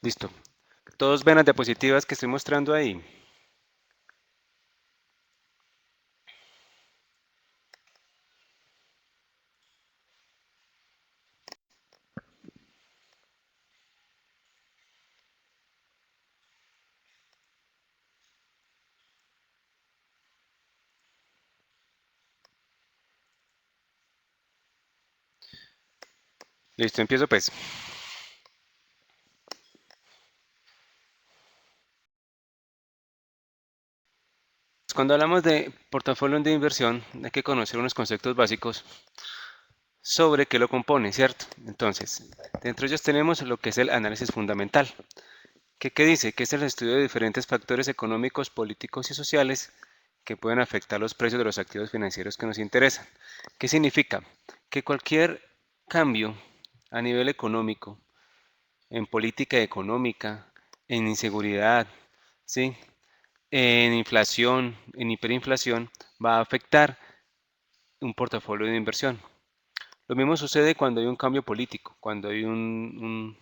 Listo. Todos ven las diapositivas que estoy mostrando ahí. Listo, empiezo pues. Cuando hablamos de portafolio de inversión, hay que conocer unos conceptos básicos sobre qué lo compone, ¿cierto? Entonces, dentro de ellos tenemos lo que es el análisis fundamental. ¿Qué dice? Que es el estudio de diferentes factores económicos, políticos y sociales que pueden afectar los precios de los activos financieros que nos interesan. ¿Qué significa? Que cualquier cambio a nivel económico, en política económica, en inseguridad, ¿sí? En inflación, en hiperinflación, va a afectar un portafolio de inversión. Lo mismo sucede cuando hay un cambio político, cuando hay un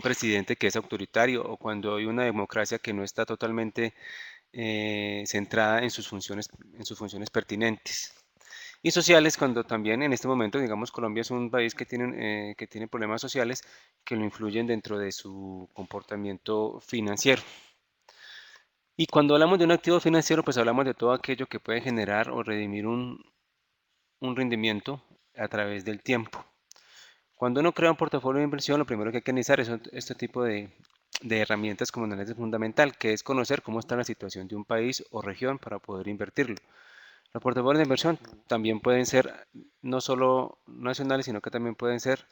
presidente que es autoritario o cuando hay una democracia que no está totalmente centrada en sus funciones pertinentes. Y sociales, cuando también en este momento, digamos, Colombia es un país que tiene problemas sociales que lo influyen dentro de su comportamiento financiero. Y cuando hablamos de un activo financiero, pues hablamos de todo aquello que puede generar o redimir un rendimiento a través del tiempo. Cuando uno crea un portafolio de inversión, lo primero que hay que analizar es este tipo de herramientas como análisis fundamental, que es conocer cómo está la situación de un país o región para poder invertirlo. Los portafolios de inversión también pueden ser no solo nacionales, sino que también pueden ser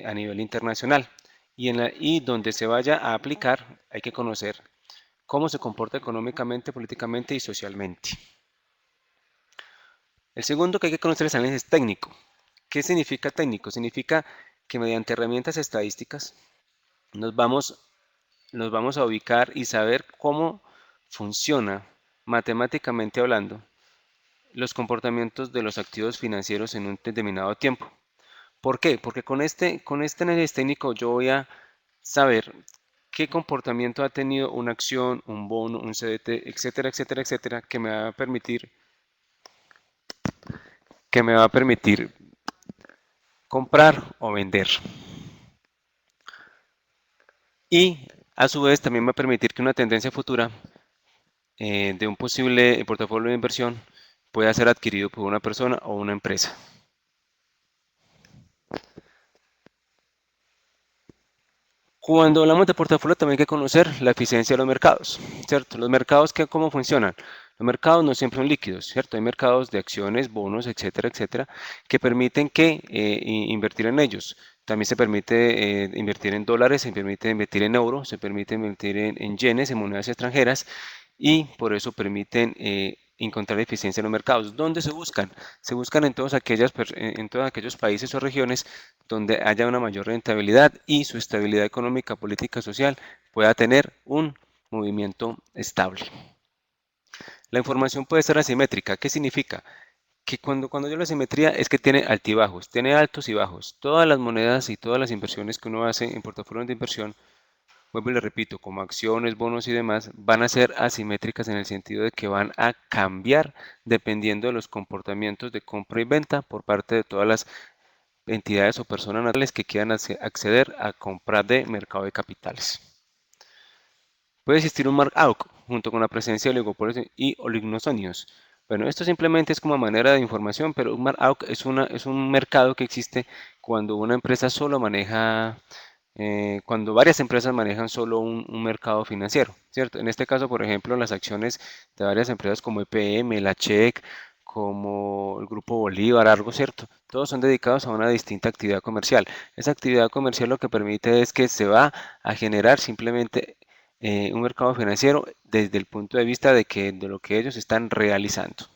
a nivel internacional. Y donde se vaya a aplicar, hay que conocer cómo se comporta económicamente, políticamente y socialmente. El segundo que hay que conocer es el análisis técnico. ¿Qué significa técnico? Significa que mediante herramientas estadísticas nos vamos, nos vamos a ubicar y saber cómo funciona matemáticamente hablando los comportamientos de los activos financieros en un determinado tiempo. ¿Por qué? Porque con este análisis técnico yo voy a saber qué comportamiento ha tenido una acción, un bono, un CDT, etcétera, etcétera, etcétera, que me va a permitir comprar o vender. Y a su vez también va a permitir que una tendencia futura de un posible portafolio de inversión pueda ser adquirido por una persona o una empresa. Cuando hablamos de portafolio también hay que conocer la eficiencia de los mercados, ¿cierto? Los mercados, ¿cómo funcionan? Los mercados no siempre son líquidos, ¿cierto? Hay mercados de acciones, bonos, etcétera, etcétera, que permiten invertir en ellos. También se permite invertir en dólares, se permite invertir en euros, se permite invertir en yenes, en monedas extranjeras, y por eso permiten encontrar eficiencia en los mercados. ¿Dónde se buscan? Se buscan en todos aquellos países o regiones donde haya una mayor rentabilidad y su estabilidad económica, política, social pueda tener un movimiento estable. La información puede ser asimétrica. ¿Qué significa? Que cuando yo la asimetría es que tiene altibajos, tiene altos y bajos. Todas las monedas y todas las inversiones que uno hace en portafolios de inversión, vuelvo y le repito, como acciones, bonos y demás, van a ser asimétricas en el sentido de que van a cambiar dependiendo de los comportamientos de compra y venta por parte de todas las entidades o personas naturales que quieran acceder a comprar de mercado de capitales. Puede existir un mark-out junto con la presencia de oligopolios y oligosonios. Bueno, esto simplemente es como manera de información, pero un mark-out es un mercado que existe cuando una empresa solo maneja, cuando varias empresas manejan solo un mercado financiero, ¿cierto? En este caso, por ejemplo, las acciones de varias empresas como EPM, la Check, como el Grupo Bolívar, algo, ¿cierto? Todos son dedicados a una distinta actividad comercial. Esa actividad comercial lo que permite es que se va a generar simplemente un mercado financiero desde el punto de vista de lo que ellos están realizando.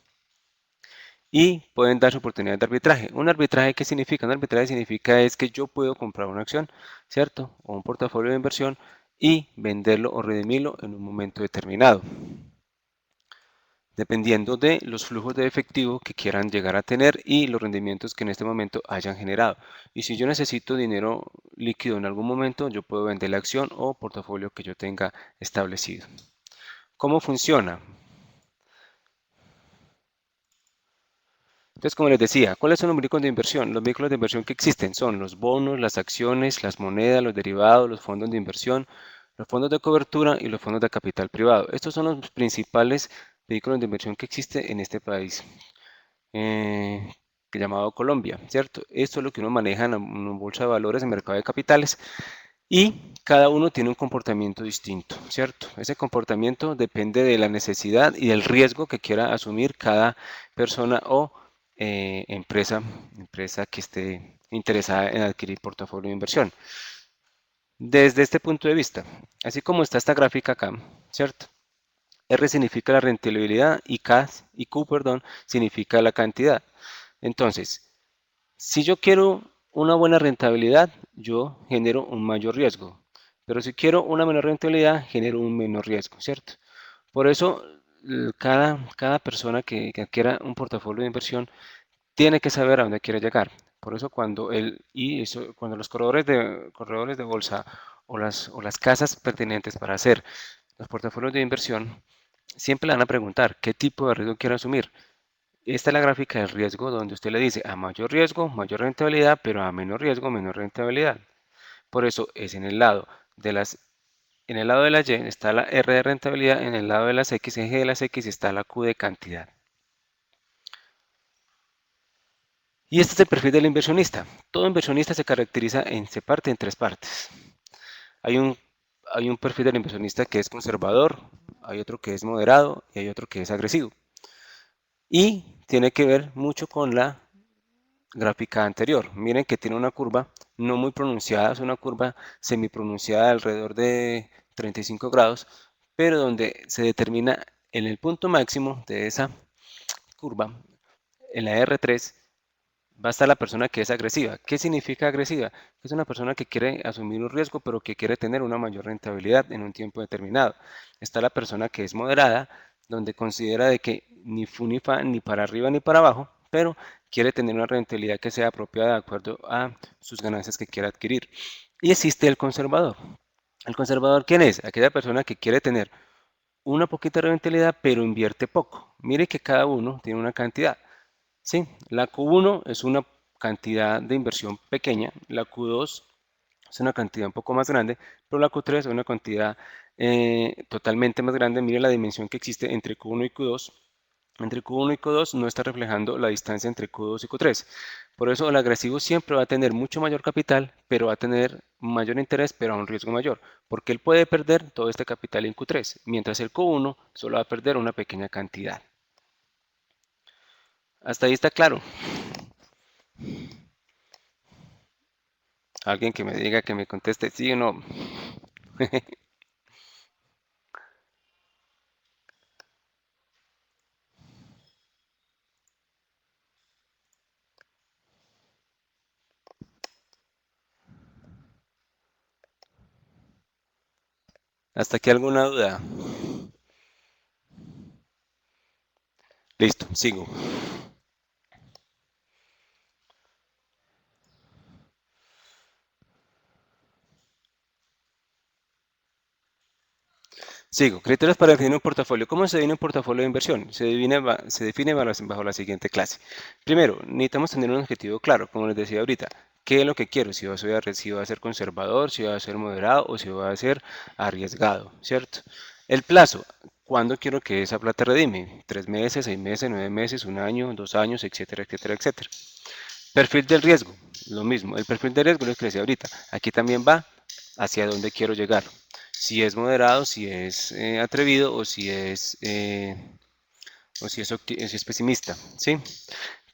Y pueden dar su oportunidad de arbitraje. ¿Un arbitraje qué significa? Un arbitraje significa es que yo puedo comprar una acción, ¿cierto? O un portafolio de inversión y venderlo o redimirlo en un momento determinado. dependiendo de los flujos de efectivo que quieran llegar a tener y los rendimientos que en este momento hayan generado. Y si yo necesito dinero líquido en algún momento, yo puedo vender la acción o portafolio que yo tenga establecido. ¿Cómo funciona? Entonces, como les decía, ¿cuáles son los vehículos de inversión? Los vehículos de inversión que existen son los bonos, las acciones, las monedas, los derivados, los fondos de inversión, los fondos de cobertura y los fondos de capital privado. Estos son los principales vehículos de inversión que existen en este país, eh, llamado Colombia, ¿cierto? Esto es lo que uno maneja en la bolsa de valores, en el mercado de capitales, y cada uno tiene un comportamiento distinto, ¿cierto? Ese comportamiento depende de la necesidad y del riesgo que quiera asumir cada persona o empresa que esté interesada en adquirir portafolio de inversión. Desde este punto de vista, así como está esta gráfica acá, ¿cierto? R significa la rentabilidad y Q, perdón, significa la cantidad. Entonces, si yo quiero una buena rentabilidad, yo genero un mayor riesgo. Pero si quiero una menor rentabilidad, genero un menor riesgo, ¿cierto? Por eso, cada persona que adquiera un portafolio de inversión tiene que saber a dónde quiere llegar. Por eso cuando los corredores de bolsa o las casas pertinentes para hacer los portafolios de inversión, siempre le van a preguntar qué tipo de riesgo quiere asumir. Esta es la gráfica del riesgo donde usted le dice a mayor riesgo, mayor rentabilidad, pero a menor riesgo, menor rentabilidad. Por eso es en el lado de la Y está la R de rentabilidad, en el lado de las X, eje de las X está la Q de cantidad. Y este es el perfil del inversionista. Todo inversionista se parte en tres partes. Hay un, hay un perfil del inversionista que es conservador, hay otro que es moderado y hay otro que es agresivo. Y tiene que ver mucho con la gráfica anterior. Miren que tiene una curva no muy pronunciada, es una curva semipronunciada alrededor de 35 grados, pero donde se determina en el punto máximo de esa curva, en la R3, va a estar la persona que es agresiva. ¿Qué significa agresiva? Es una persona que quiere asumir un riesgo, pero que quiere tener una mayor rentabilidad en un tiempo determinado. Está la persona que es moderada, donde considera de que ni fu ni fa, ni para arriba ni para abajo, pero quiere tener una rentabilidad que sea apropiada de acuerdo a sus ganancias que quiera adquirir. Y existe el conservador. ¿El conservador quién es? Aquella persona que quiere tener una poquita de rentabilidad, pero invierte poco. Mire que cada uno tiene una cantidad. Sí, la Q1 es una cantidad de inversión pequeña, la Q2 es una cantidad un poco más grande, pero la Q3 es una cantidad totalmente más grande. Mire la dimensión que existe entre Q1 y Q2. Entre Q1 y Q2 no está reflejando la distancia entre Q2 y Q3. Por eso el agresivo siempre va a tener mucho mayor capital, pero va a tener mayor interés, pero a un riesgo mayor, porque él puede perder todo este capital en Q3, mientras el Q1 solo va a perder una pequeña cantidad. Hasta ahí está claro. Alguien que me diga, que me conteste sí o no. ¿Hasta aquí alguna duda? Listo, sigo. Sigo. Criterios para definir un portafolio. ¿Cómo se define un portafolio de inversión? Se define bajo la siguiente clase. Primero, necesitamos tener un objetivo claro, como les decía ahorita. ¿Qué es lo que quiero? Si va a ser conservador, si va a ser moderado o si va a ser arriesgado, ¿cierto? El plazo. ¿Cuándo quiero que esa plata redime? 3 meses, 6 meses, 9 meses, un año, 2 años, etcétera, etcétera, etcétera. Perfil del riesgo, lo mismo. El perfil de riesgo es lo que decía ahorita. Aquí también va hacia dónde quiero llegar. Si es moderado, si es atrevido o si es pesimista. ¿Sí?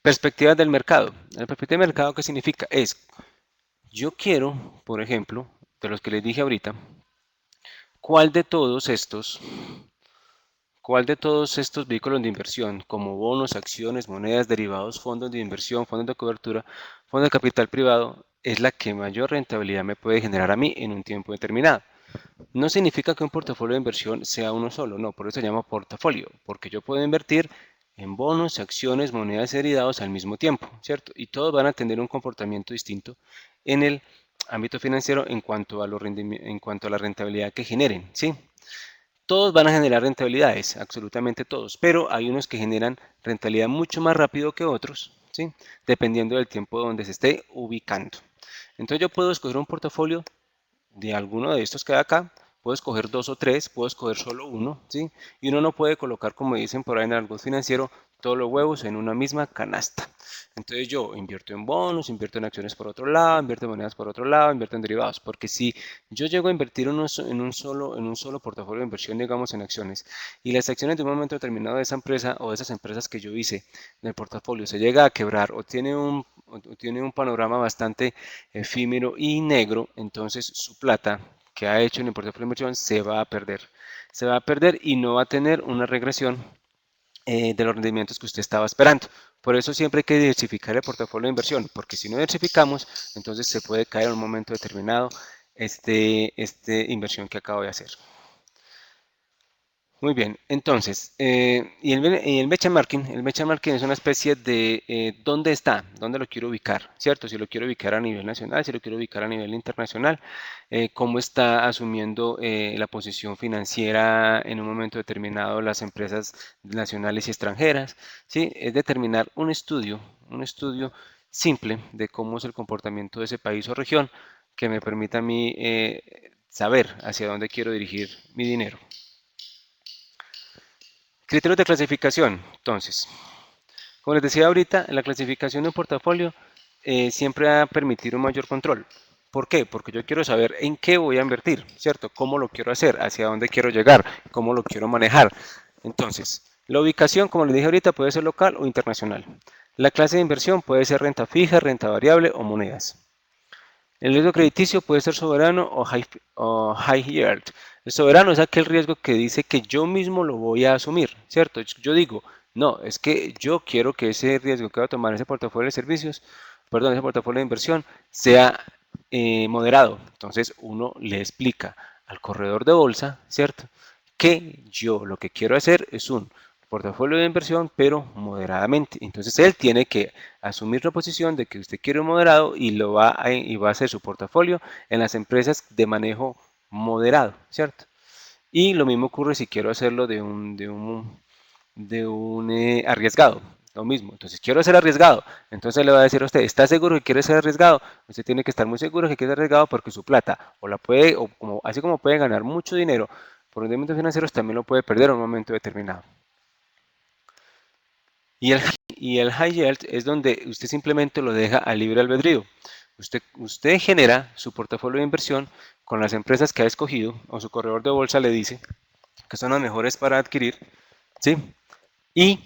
Perspectivas del mercado. La perspectiva del mercado, ¿qué significa? Yo quiero, por ejemplo, de los que les dije ahorita, ¿cuál de todos estos ¿Cuál de todos estos vehículos de inversión, como bonos, acciones, monedas, derivados, fondos de inversión, fondos de cobertura, fondos de capital privado, es la que mayor rentabilidad me puede generar a mí en un tiempo determinado? No significa que un portafolio de inversión sea uno solo, no, por eso se llama portafolio, porque yo puedo invertir en bonos, acciones, monedas y derivados al mismo tiempo, ¿cierto? Y todos van a tener un comportamiento distinto en el ámbito financiero en cuanto a en cuanto a la rentabilidad que generen, ¿sí? Todos van a generar rentabilidades, absolutamente todos, pero hay unos que generan rentabilidad mucho más rápido que otros, ¿sí? Dependiendo del tiempo donde se esté ubicando. Entonces yo puedo escoger un portafolio de alguno de estos que hay acá, puedo escoger dos o tres, puedo escoger solo uno, ¿sí? Y uno no puede colocar, como dicen por ahí en algo financiero, todos los huevos en una misma canasta. Entonces yo invierto en bonos, invierto en acciones por otro lado, invierto en monedas por otro lado, invierto en derivados, porque si yo llego a invertir en un solo portafolio de inversión, digamos en acciones, y las acciones de un momento determinado de esa empresa o de esas empresas que yo hice en el portafolio se llega a quebrar o tiene un panorama bastante efímero y negro, entonces su plata que ha hecho en el portafolio de inversión se va a perder. Se va a perder y no va a tener una regresión de los rendimientos que usted estaba esperando. Por eso siempre hay que diversificar el portafolio de inversión, porque si no diversificamos, entonces se puede caer en un momento determinado este inversión que acabo de hacer. Muy bien, entonces, y el benchmarking, el benchmarking es una especie de dónde está, dónde lo quiero ubicar, ¿cierto? Si lo quiero ubicar a nivel nacional, si lo quiero ubicar a nivel internacional, cómo está asumiendo la posición financiera en un momento determinado las empresas nacionales y extranjeras, ¿sí? Es determinar un estudio simple de cómo es el comportamiento de ese país o región que me permita a mí saber hacia dónde quiero dirigir mi dinero. Criterios de clasificación. Entonces, como les decía ahorita, la clasificación de un portafolio siempre va a permitir un mayor control. ¿Por qué? Porque yo quiero saber en qué voy a invertir, ¿cierto? ¿Cómo lo quiero hacer? ¿Hacia dónde quiero llegar? ¿Cómo lo quiero manejar? Entonces, la ubicación, como les dije ahorita, puede ser local o internacional. La clase de inversión puede ser renta fija, renta variable o monedas. El riesgo crediticio puede ser soberano o high yield. El soberano es aquel riesgo que dice que yo mismo lo voy a asumir, ¿cierto? Yo digo, no, es que yo quiero que ese riesgo que va a tomar ese portafolio de servicios, perdón, ese portafolio de inversión, sea moderado. Entonces uno le explica al corredor de bolsa, ¿cierto? Que yo lo que quiero hacer es un portafolio de inversión, pero moderadamente. Entonces él tiene que asumir la posición de que usted quiere un moderado y va a hacer su portafolio en las empresas de manejo moderado, ¿cierto? Y lo mismo ocurre si quiero hacerlo de un arriesgado. Lo mismo, entonces quiero ser arriesgado. Entonces le va a decir a usted, ¿está seguro que quiere ser arriesgado? Usted tiene que estar muy seguro que quiere ser arriesgado porque su plata o la puede, o como, así como puede ganar mucho dinero por rendimientos financieros, también lo puede perder en un momento determinado. Y el high yield es donde usted simplemente lo deja a libre albedrío. Usted genera su portafolio de inversión con las empresas que ha escogido o su corredor de bolsa le dice que son las mejores para adquirir, ¿sí? Y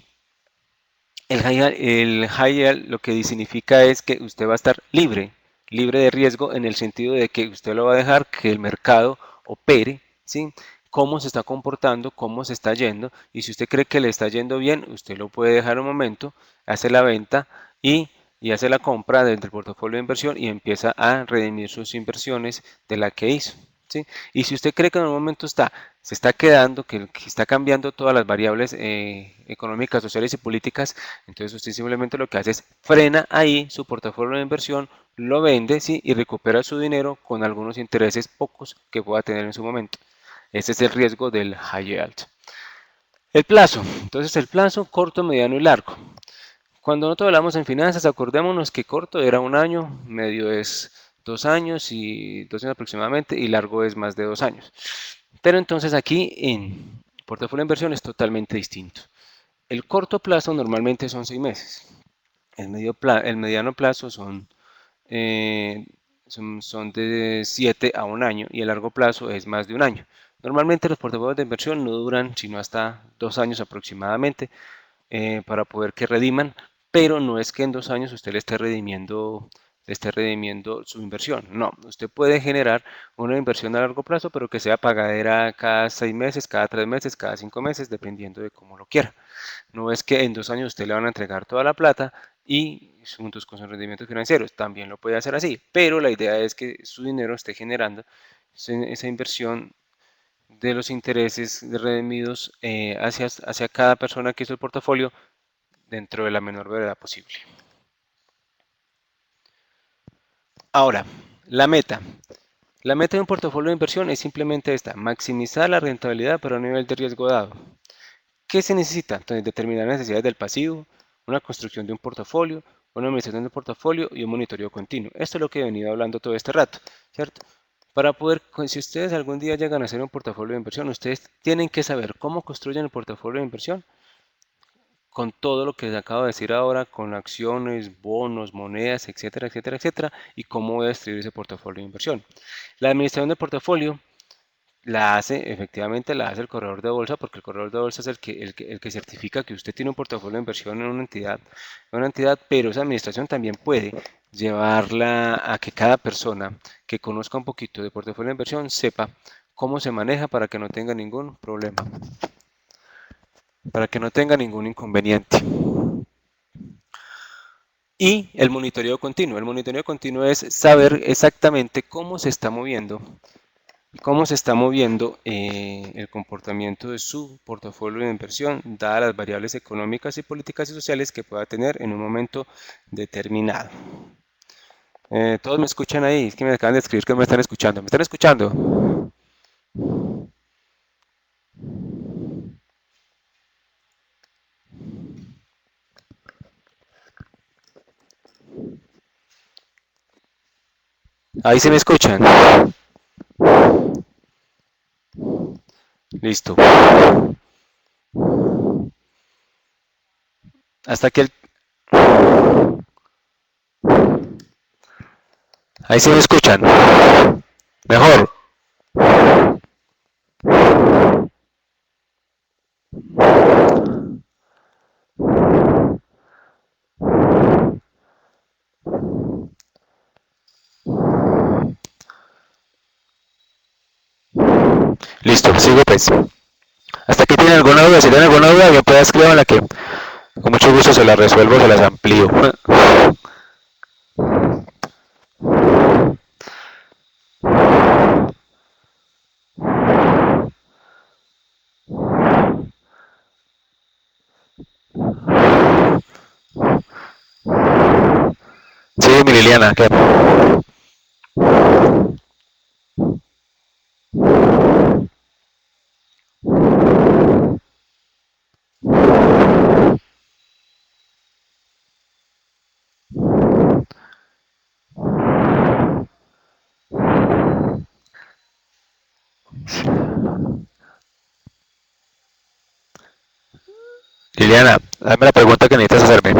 el high yield lo que significa es que usted va a estar libre, libre de riesgo en el sentido de que usted lo va a dejar que el mercado opere, ¿sí? Cómo se está comportando, cómo se está yendo, y si usted cree que le está yendo bien, usted lo puede dejar un momento, hace la venta y hace la compra dentro del portafolio de inversión y empieza a redimir sus inversiones de la que hizo, ¿sí? Y si usted cree que en un momento se está quedando, que está cambiando todas las variables económicas, sociales y políticas, entonces usted simplemente lo que hace es frena ahí su portafolio de inversión, lo vende, ¿sí? Y recupera su dinero con algunos intereses pocos que pueda tener en su momento. Ese es el riesgo del high yield. El plazo. Entonces el plazo corto, mediano y largo. Cuando nosotros hablamos en finanzas, acordémonos que corto era un año, medio es 2 años y 2 años aproximadamente, y largo es más de 2 años. Pero entonces aquí en portafolio de inversión es totalmente distinto. El corto plazo normalmente son 6 meses. El mediano plazo eh, son de 7 a un año y el largo plazo es más de un año. Normalmente los portafolios de inversión no duran sino hasta 2 años aproximadamente para poder que rediman, pero no es que en 2 años usted le esté redimiendo su inversión. No, usted puede generar una inversión a largo plazo, pero que sea pagadera cada 6 meses, cada 3 meses, cada 5 meses, dependiendo de cómo lo quiera. No es que en 2 años usted le van a entregar toda la plata y juntos con sus rendimientos financieros. También lo puede hacer así, pero la idea es que su dinero esté generando esa inversión de los intereses redimidos hacia cada persona que hizo el portafolio dentro de la menor brevedad posible. Ahora, la meta. La meta de un portafolio de inversión es simplemente esta, maximizar la rentabilidad para un nivel de riesgo dado. ¿Qué se necesita? Entonces, determinar las necesidades del pasivo, una construcción de un portafolio, una administración del portafolio y un monitoreo continuo. Esto es lo que he venido hablando todo este rato, ¿cierto? Para poder, si ustedes algún día llegan a hacer un portafolio de inversión, ustedes tienen que saber cómo construyen el portafolio de inversión con todo lo que les acabo de decir ahora, con acciones, bonos, monedas, etcétera, etcétera, etcétera, y cómo voy a distribuir ese portafolio de inversión. La administración del portafolio efectivamente la hace el corredor de bolsa, porque el corredor de bolsa es el que certifica que usted tiene un portafolio de inversión en una entidad, pero esa administración también puede llevarla a que cada persona que conozca un poquito de portafolio de inversión sepa cómo se maneja para que no tenga ningún problema, para que no tenga ningún inconveniente. Y el monitoreo continuo. El monitoreo continuo es saber exactamente cómo se está moviendo el comportamiento de su portafolio de inversión, dadas las variables económicas y políticas y sociales que pueda tener en un momento determinado. Todos me escuchan ahí, es que me acaban de escribir que me están escuchando. ¿Me están escuchando? Ahí se me escuchan. Listo. Hasta que el... Ahí se me escuchan. Mejor. Listo, sigo pues. Hasta que tienen alguna duda, si tienen alguna duda, bien pueda escribir la que con mucho gusto se la resuelvo, se las amplío. Sí, mi Liliana, ¿qué? Liliana, dame la pregunta que necesitas hacerme.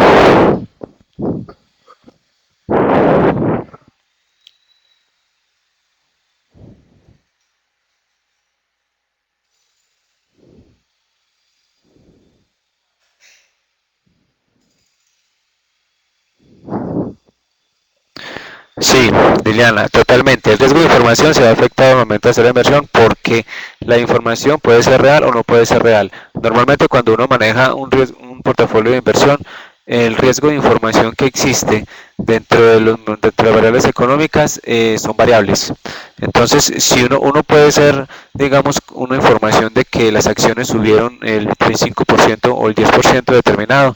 Sí, Liliana, totalmente. El riesgo de información se va a afectar al momento de hacer la inversión porque la información puede ser real o no puede ser real. Normalmente cuando uno maneja un portafolio de inversión, el riesgo de información que existe dentro de las variables económicas son variables. Entonces, si uno puede ser, digamos, una información de que las acciones subieron el 5% o el 10% determinado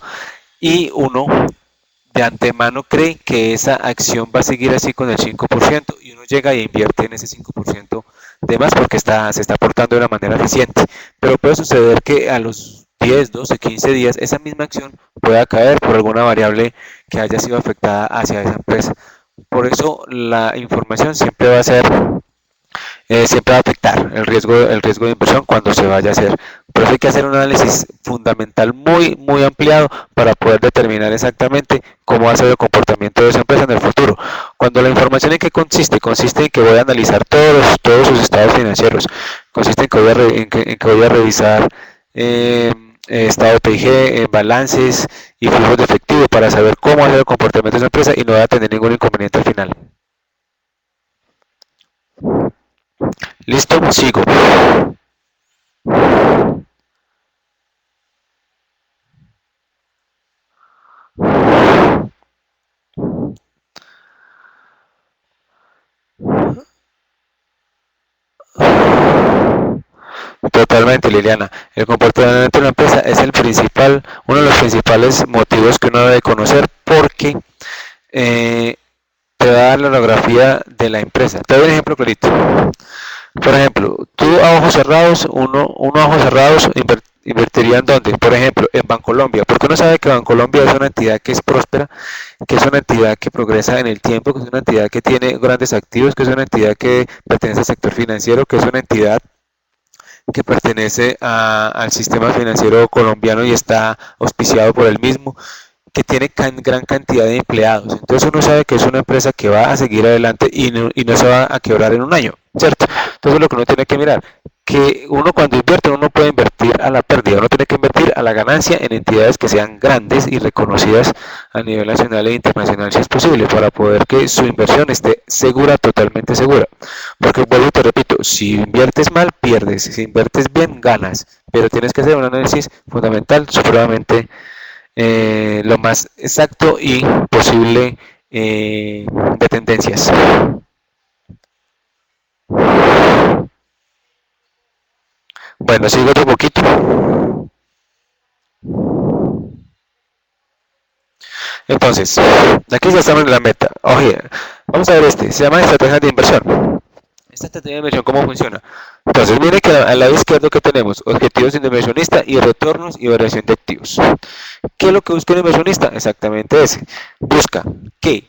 y uno de antemano cree que esa acción va a seguir así con el 5% y uno llega e invierte en ese 5% de más porque se está aportando de una manera eficiente. Pero puede suceder que a los 10, 12, 15 días esa misma acción pueda caer por alguna variable que haya sido afectada hacia esa empresa. Por eso la información siempre va a afectar el riesgo de inversión cuando se vaya a hacer. Por eso hay que hacer un análisis fundamental muy, muy ampliado para poder determinar exactamente cómo va a ser el comportamiento de esa empresa en el futuro. Cuando la información en qué consiste, consiste en que voy a analizar todos sus estados financieros, consiste en que voy a revisar estado TIG, balances y flujos de efectivo para saber cómo va a ser el comportamiento de esa empresa y no va a tener ningún inconveniente al final. Listo, sigo. Totalmente, Liliana. El comportamiento de una empresa es uno de los principales motivos que uno debe conocer porque eh, te va a dar la orografía de la empresa. Te doy un ejemplo clarito. Por ejemplo, tú a ojos cerrados, uno a ojos cerrados invertiría en dónde? Por ejemplo, en Bancolombia, porque uno sabe que Bancolombia es una entidad que es próspera, que es una entidad que progresa en el tiempo, que es una entidad que tiene grandes activos, que es una entidad que pertenece al sector financiero, que es una entidad que pertenece al sistema financiero colombiano y está auspiciado por el mismo, que tiene gran cantidad de empleados. Entonces uno sabe que es una empresa que va a seguir adelante y no se va a quebrar en un año, ¿cierto? Entonces lo que uno tiene que mirar, que uno cuando invierte, uno no puede invertir a la pérdida, uno tiene que invertir a la ganancia en entidades que sean grandes y reconocidas a nivel nacional e internacional si es posible, para poder que su inversión esté segura, totalmente segura. Porque vuelvo y te repito, si inviertes mal, pierdes, si inviertes bien, ganas, pero tienes que hacer un análisis fundamental, supremamente lo más exacto y posible de tendencias. Bueno, sigo otro poquito. Entonces, aquí ya estamos en la meta. Oye, vamos a ver este, se llama estrategias de inversión. Esta estrategia de inversión, ¿cómo funciona? Entonces, mire que al lado izquierdo que tenemos objetivos de inversionista y retornos y variación de activos. ¿Qué es lo que busca un inversionista? Exactamente ese. Busca que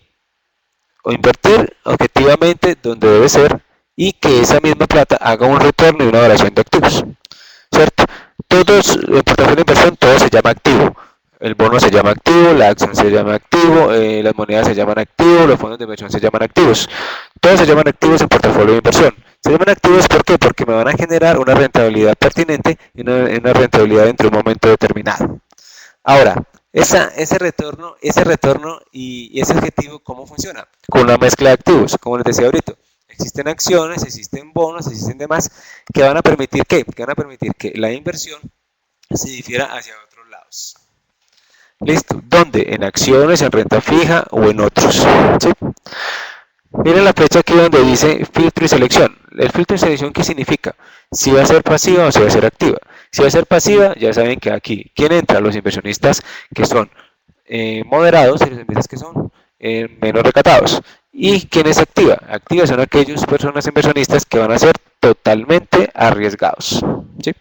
o invertir objetivamente donde debe ser y que esa misma plata haga un retorno y una variación de activos, ¿cierto? Todos, el portafolio de inversión, todo se llama activo. El bono se llama activo, la acción se llama activo, las monedas se llaman activos, los fondos de inversión se llaman activos. Todos se llaman activos en portafolio de inversión. Se llaman activos ¿por qué? Porque me van a generar una rentabilidad pertinente y una rentabilidad dentro de un momento determinado. Ahora, ese retorno y ese objetivo, ¿cómo funciona? Con una mezcla de activos, como les decía ahorita. Existen acciones, existen bonos, existen demás que van a permitir que van a permitir que la inversión se difiera hacia otros lados. ¿Listo? ¿Dónde? En acciones, en renta fija o en otros. ¿Sí? Miren la flecha aquí donde dice filtro y selección. El filtro y selección, ¿qué significa? Si va a ser pasiva o si va a ser activa. Si va a ser pasiva, ya saben que aquí, ¿quién entra? Los inversionistas que son moderados y los inversionistas que son menos recatados. ¿Y quién es activa? Activa son aquellas personas inversionistas que van a ser totalmente arriesgados. ¿Sí?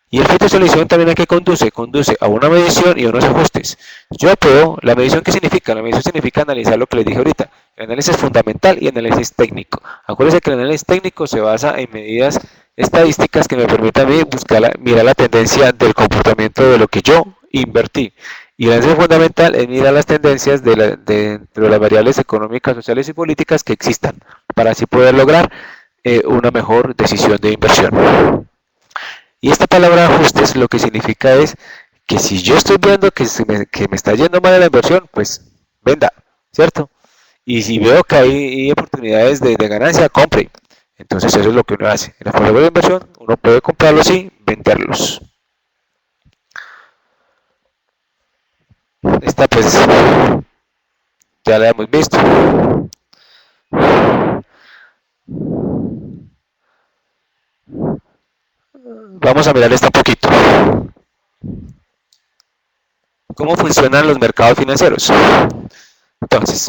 Y el filtro de selección también a qué conduce? Conduce a una medición y a unos ajustes. Yo puedo, ¿la medición qué significa? La medición significa analizar lo que les dije ahorita. El análisis fundamental y análisis técnico. Acuérdense que el análisis técnico se basa en medidas estadísticas que me permitan a mí mirar la tendencia del comportamiento de lo que yo invertí. Y el análisis fundamental es mirar las tendencias de las variables económicas, sociales y políticas que existan, para así poder lograr una mejor decisión de inversión. Y esta palabra ajustes lo que significa es que si yo estoy viendo que me está yendo mal la inversión, pues venda, ¿cierto? Y si veo que hay oportunidades de ganancia, compre. Entonces eso es lo que uno hace. En la portafolio de inversión uno puede comprarlos y venderlos. Esta pues ya la hemos visto. Vamos a mirar esta un poquito. ¿Cómo funcionan los mercados financieros? Entonces,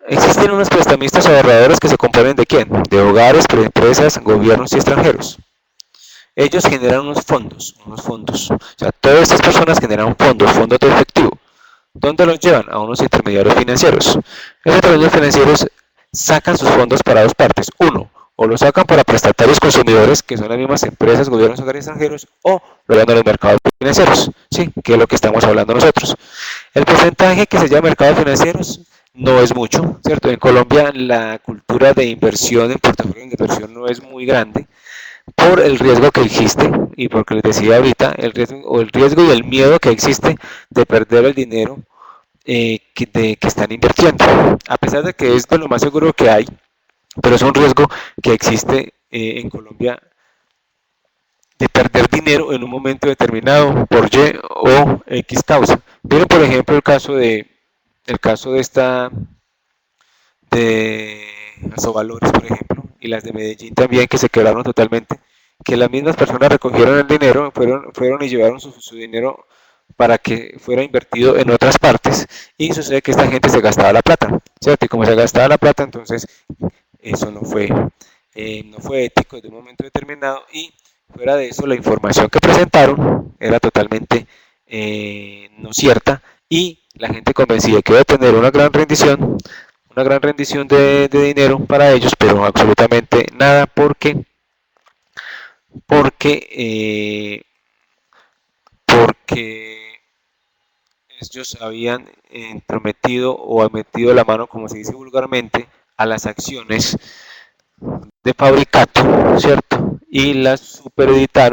existen unos prestamistas ahorradores que se componen de quién? De hogares, empresas, gobiernos y extranjeros. Ellos generan unos fondos. O sea, todas estas personas generan fondos de efectivo. ¿Dónde los llevan? A unos intermediarios financieros. Esos intermediarios financieros sacan sus fondos para dos partes. Uno, o lo sacan para prestatarios consumidores, que son las mismas empresas, gobiernos, hogares extranjeros, o lo dan a los mercados financieros, ¿sí? Que es lo que estamos hablando nosotros. El porcentaje que se llama mercados financieros no es mucho, ¿cierto? En Colombia la cultura de inversión en portafolio de inversión no es muy grande por el riesgo que existe y porque les decía ahorita, el riesgo y el miedo que existe de perder el dinero que están invirtiendo. A pesar de que es de lo más seguro que hay, pero es un riesgo que existe en Colombia de perder dinero en un momento determinado por Y o X causa. Miren por ejemplo el caso de esta de Asovalores, por ejemplo, y las de Medellín también, que se quebraron totalmente. que las mismas personas recogieron el dinero, fueron y llevaron su dinero para que fuera invertido en otras partes, y sucede que esta gente se gastaba la plata, ¿cierto? Y como se gastaba la plata, entonces eso no fue ético desde un momento determinado, y fuera de eso la información que presentaron era totalmente no cierta, y la gente convencida que iba a tener una gran rendición de dinero para ellos, pero absolutamente nada porque, porque ellos habían entrometido o metido la mano, como se dice vulgarmente, a las acciones de Fabricato, ¿cierto? Y las supereditaron